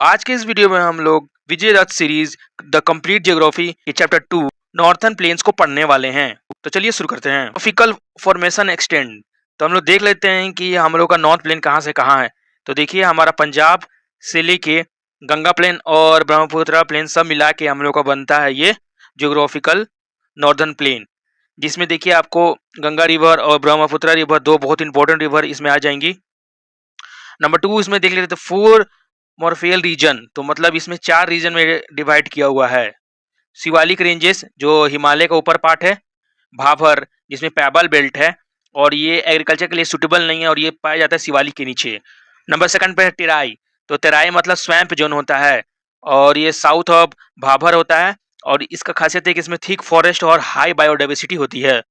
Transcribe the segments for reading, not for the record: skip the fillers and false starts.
आज के इस वीडियो में हम लोग विजय रथ सीरीज द कंप्लीट ज्योग्राफी के चैप्टर 2 नॉर्थर्न प्लेन्स को पढ़ने वाले हैं। तो चलिए शुरू करते हैं। Topical formation extend. तो हम लोग देख लेते हैं कि हम लोग का नॉर्थ प्लेन कहाँ से कहाँ है। तो देखिए हमारा पंजाब से लेके गंगा प्लेन और ब्रह्मपुत्र प्लेन सब मिला के हम लोग का बनता है ये ज्योग्राफिकल नॉर्दर्न प्लेन, जिसमें देखिए आपको गंगा रिवर और ब्रह्मपुत्र रिवर दो बहुत इंपॉर्टेंट रिवर इसमें आ जाएंगी। नंबर 2 इसमें देख लेते हैं 4 मॉर्फियल रीजन। तो मतलब इसमें 4 रीजन में डिवाइड किया हुआ है। शिवालिक रेंजेस जो हिमालय का ऊपर पार्ट है, भाभर जिसमें पैबल बेल्ट है और ये एग्रीकल्चर के लिए सुटेबल नहीं है और ये पाया जाता है शिवालिक के नीचे। नंबर सेकंड पे है टेराई। तो टेराई मतलब स्वैम्प जोन होता है और ये साउथ ऑफ भाभर होता है और इसका खासियत है कि इसमें थिक फॉरेस्ट और हाई बायोडाइवर्सिटी होती है।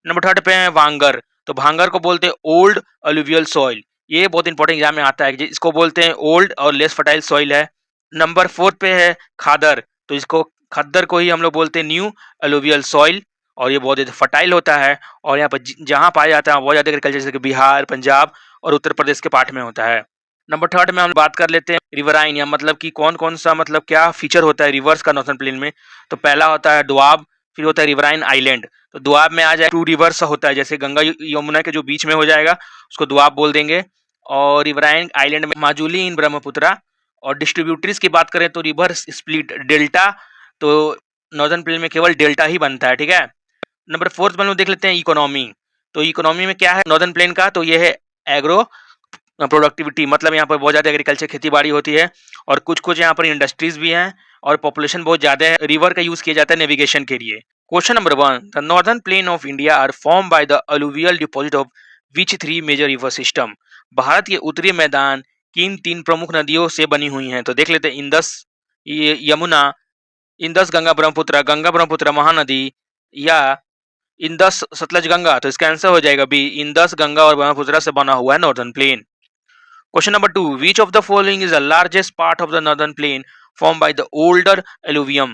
नंबर थर्ड पे है भांगर। तो भांगर को बोलते हैं ओल्ड अलुवियल सॉइल। ये बहुत इंपॉर्टेंट एग्जाम में आता है, इसको बोलते हैं ओल्ड और लेस फर्टाइल सॉइल है। नंबर फोर्थ पे है खादर। तो इसको खद्दर को ही हम लोग बोलते हैं न्यू अलुवियल सॉइल और ये बहुत ज़्यादा फर्टाइल होता है और यहाँ पर जहाँ पाया जाता है बहुत ज़्यादा एग्रीकल्चर जैसे कि बिहार, पंजाब और उत्तर प्रदेश के पार्ट में होता है। नंबर थर्ड में हम बात कर लेते हैं रिवराइन, या मतलब कि कौन कौन सा मतलब क्या फीचर होता है रिवर्स का नॉर्थर्न प्लेन में। तो पहला होता है दुआब, फिर होता है रिवराइन आइलैंड। तो दुआब में आ जाए टू रिवर्स होता है, जैसे गंगा यमुना के जो बीच में हो जाएगा उसको दुआब बोल देंगे। और रिवराइन आइलैंड में माजुली इन ब्रह्मपुत्रा। और डिस्ट्रीब्यूटरीज की बात करें तो रिवर स्प्लिट डेल्टा। तो नॉर्दर्न प्लेन में केवल डेल्टा ही बनता है, ठीक है। नंबर फोर्थ में हम लोग देख लेते हैं इकोनॉमी। तो इकोनॉमी में क्या है नॉर्दर्न प्लेन का, तो ये है एग्रो प्रोडक्टिविटी, मतलब यहाँ पर बहुत ज़्यादा एग्रीकल्चर खेती बाड़ी होती है और कुछ कुछ यहाँ पर इंडस्ट्रीज भी हैं और पॉपुलेशन बहुत ज़्यादा है। रिवर का यूज़ किया जाता है नेविगेशन के लिए। Question number 1, the northern plain of India are form by the alluvial deposit of which 3 major river system. Bharat के उत्तरी मैदान किन 3 प्रमुख नदियों से बनी हुई हैं। तो देख लेते हैं इंदस, यमुना, इंदस गंगा ब्रह्मपुत्र महानदी, या इंदस सतलज गंगा। तो इसका आंसर हो जाएगा बी, इंदस गंगा और ब्रह्मपुत्र से बना हुआ है northern plain. Question number 2, which of the following is the largest part of the northern plain formed by the older alluvium।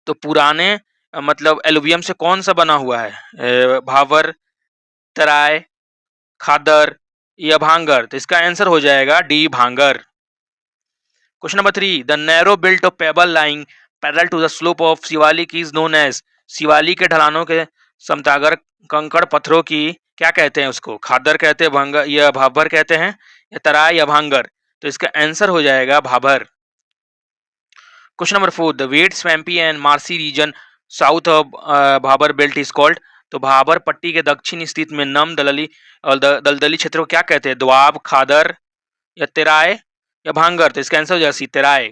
तो पुराने मतलब एलुवियम से कौन सा बना हुआ है, भावर, तराय, खादर या भांगर। तो इसका आंसर हो जाएगा D, Bhangar. Question number 3, the narrow belt of pebble lying parallel to the slope of Shivalik is known as. Shivalik के ढलानों के समतागर कंकड़ पत्थरों की क्या कहते हैं, उसको खादर कहते हैं, भांगर या भाबर कहते हैं, या तराई या भांगर। तो इसका आंसर हो जाएगा Bhabar. Question number 4, the wet swampy and marshy region south of Bhabar belt is called. तो भाबर पट्टी के दक्षिण स्थित में नम दलदली और दलदली क्षेत्र को क्या कहते हैं, दोआब, खादर या तेराय या भांगर। तो इसका आंसर हो जाएगा C, Terai.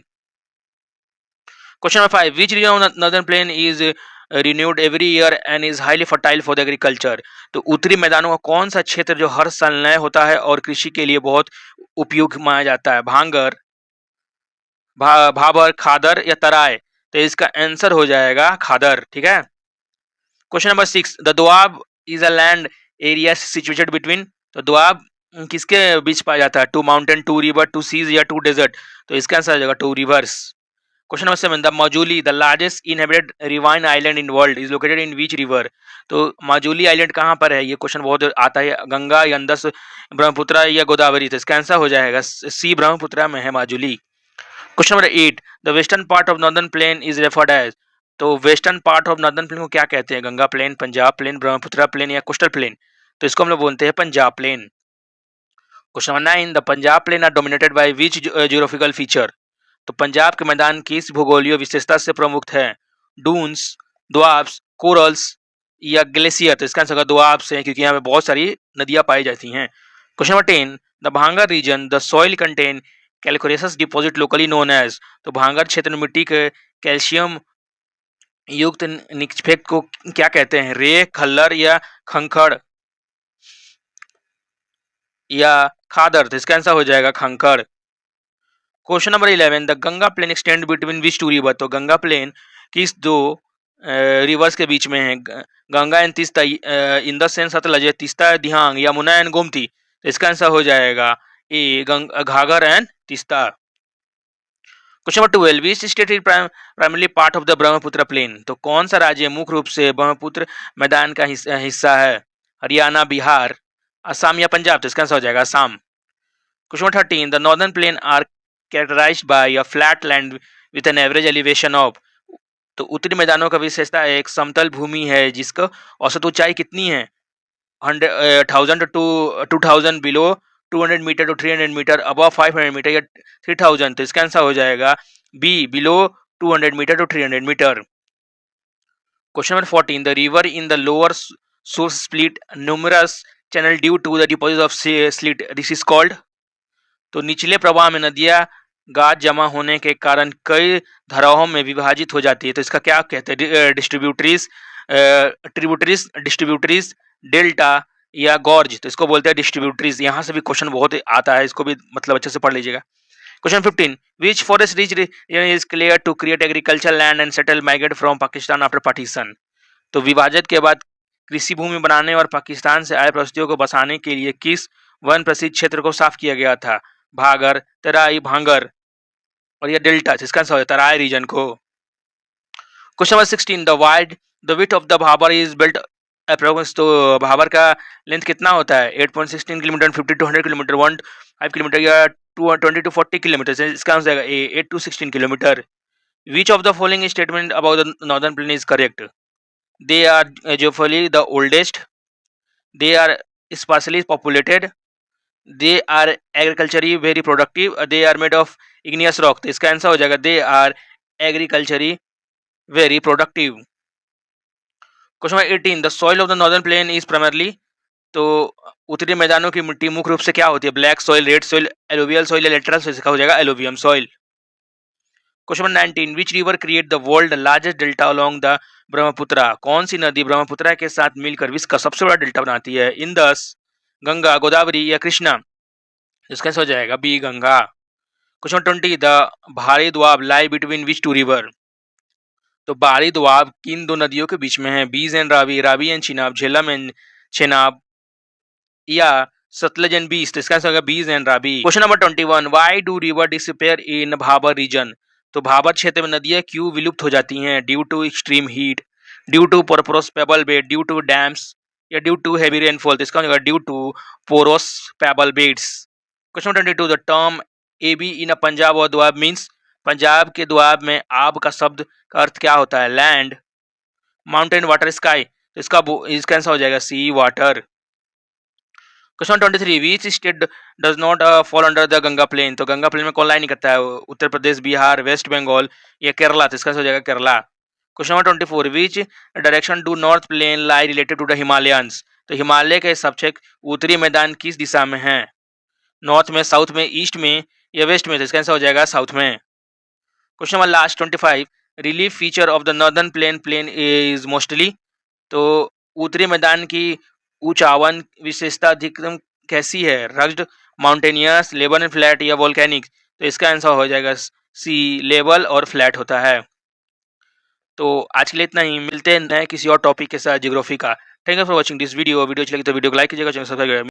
Question number 5, which region of northern plain is renewed every year and is highly fertile for the agriculture. तो उत्तरी मैदानों का कौन सा क्षेत्र जो हर साल नया होता है और कृषि के लिए बहुत उपयुक्त माना जाता है, भांगर, भाबर, खादर या तराय। तो इसका आंसर हो जाएगा खादर, ठीक है। Question number 6, the Doab is a land area situated between. तो दोआब किसके बीच पाया जाता है, two mountain, two river, two seas या टू डेजर्ट। तो इसका आंसर हो जाएगा two rivers. Question number 7, the Majuli the largest inhabited riverine island in world is located in which river. तो माजुली आइलैंड कहाँ पर है, ये क्वेश्चन बहुत आता है, गंगा, इंदस, ब्रह्मपुत्र या गोदावरी। तो इसका आंसर हो जाएगा सी, ब्रह्मपुत्र में है Majuli. Question number 8, the western part of northern plain is referred as. तो western part of northern plain को क्या कहते हैं, Ganga plain, Punjab plain, Brahmaputra plain या कोस्टल प्लेन। तो इसको हम लोग बोलते हैं Punjab plain. Question number 9, the Punjab plain are dominated by which geographical feature. तो पंजाब के मैदान किस भूगोलीय विशेषता से प्रमुख है, डून्स, द्वाब्स, कोरल्स या ग्लेशियर। तो इसका आंसर होगा द्वाब्स है, क्योंकि यहाँ पे बहुत सारी नदियां पाई जाती हैं। Question number 10, the bhangar region the soil contain calcareous deposit locally known as. तो भांगर क्षेत्र में मिट्टी के कैल्शियम युक्त निक्षेप को क्या कहते हैं, रेत, खल्लर या खंखड़ या खादर। तो इसका आंसर हो जाएगा kankar. Question number 11, the Ganga plain extend between which two river. तो गंगा प्लेन किस दो रिवर्स के बीच में है, Ganga and Teesta, Indus and Sutlej, Teesta, Dihang, Yamuna and Gomti. तो इसका आंसर हो जाएगा A, Ghaghara and Teesta. Question number 12, which state is primarily part of the Brahmaputra plain. तो कौन सा राज्य मुख्य रूप से ब्रह्मपुत्र मैदान का हिस्सा है, हरियाणा, बिहार, असम या पंजाब। तो इसका आंसर हो जाएगा Assam. Question number 13, the northern plain are characterized by a flat land with an average elevation of। तो उत्तरी मैदानों का विशेषता एक समतल भूमि है जिसका औसत ऊंचाई कितनी है, 1000 to 2000 below 200 metre to 300 metre, above 500 metre या 3000। तो इसका आंसर हो जाएगा B, below 200 metre to 300 metre. Question number 14, the river in the lower source split numerous channel due to the deposit of silt, this is called. तो निचले प्रवाह में नदियां गाद जमा होने के कारण कई धाराओं में विभाजित हो जाती है, तो इसका क्या कहते हैं, डिस्ट्रीब्यूटरीज, ट्रिब्यूटरीज, डिस्ट्रीब्यूटरीज, डेल्टा या गॉर्ज। तो इसको बोलते हैं डिस्ट्रीब्यूटरीज। यहाँ से भी क्वेश्चन बहुत आता है, इसको भी मतलब अच्छे से पढ़ लीजिएगा। Question 15, which forest reach is clear to create agriculture land and settle migrate from Pakistan after partition. तो विभाजन के बाद कृषि भूमि बनाने और पाकिस्तान से आए प्रवासियों को बसाने के लिए किस वन प्रसिद्ध क्षेत्र को साफ किया गया था, भागर, तराई, भांगर और यह डेल्टा। इसका आंसर है तराई रीजन को। Question number 16, the width of the Bhabar is built approx. तो भाबर का लेंथ कितना होता है, 8.16 किलोमीटर, 50 to 100 किलोमीटर, 1 किलोमीटर या 20 to 40 किलोमीटर। इसका आंसर है 8 to 16 kilometre. Which of the following statement about the northern plain is correct, they are जोफली the oldest, they are sparsely populated, they are agriculturally very productive, they are made of igneous rock। तो इसका answer हो जाएगा they are agriculturally very productive। Question number 18, the soil of the northern plain is primarily। तो उत्तरी मैदानों की मिट्टी मुख्य रूप से क्या होती है, black soil, red soil, alluvial soil या लेटरल सॉइल। इसका हो जाएगा alluvium soil. Question number 19, which river create the world largest delta along the Brahmaputra. कौन सी नदी ब्रह्मपुत्रा के साथ मिलकर विश्व का सबसे बड़ा डेल्टा बनाती है, इंदस, गंगा, गोदावरी या कृष्णा। इसका हो जाएगा B, Ganga. Question 20, the Bari Doab lie between which two river. तो भारी द्वाब किन दो नदियों के बीच में है, Beas and Ravi, Ravi and Chenab, Jhelum and Chenab या सतलज एंड बीज। तो इसका आंसर होगा Beas and Ravi. Question number 21, why do river disappear in Bhabar region. तो भाबर क्षेत्र में नदियां क्यों विलुप्त हो जाती हैं, due to extreme heat, due to porous pebble bed, due to dams या ड्यू टू हैवी रेनफॉल। तो इसका होगा due to porous pebble beds. Question 22, the term ab in a Punjab और द्वाब मींस। पंजाब के द्वाब में आब का शब्द का अर्थ क्या होता है, लैंड, माउंटेन, वाटर, स्काई। तो इसका आंसर हो जाएगा C, water. Question 23, which state does not fall under the Ganga plain. तो गंगा प्लेन में कौन लाई नहीं करता है, उत्तर प्रदेश, बिहार, वेस्ट बंगाल या केरला। तो इसका हो जाएगा Kerala. Question number 24, which direction do north plain lie related to the Himalayans. तो हिमालय के सबसे उत्तरी मैदान किस दिशा में है, नॉर्थ में, साउथ में, ईस्ट में या वेस्ट में। तो इसका आंसर हो जाएगा साउथ में। Question number last 25, relief feature of the northern plain is mostly. तो उत्तरी मैदान की ऊंचावन विशेषता अधिकतम कैसी है, rugged, mountainous, level and flat या वोल्केनिक। तो इसका आंसर हो जाएगा सी, लेवल और फ्लैट होता है। तो आज के लिए इतना ही, मिलते हैं नए किसी और टॉपिक के साथ ज्योग्राफी का। Thank you for watching this video अच्छी लगी तो वीडियो को लाइक कीजिएगा, चैनल सब्सक्राइब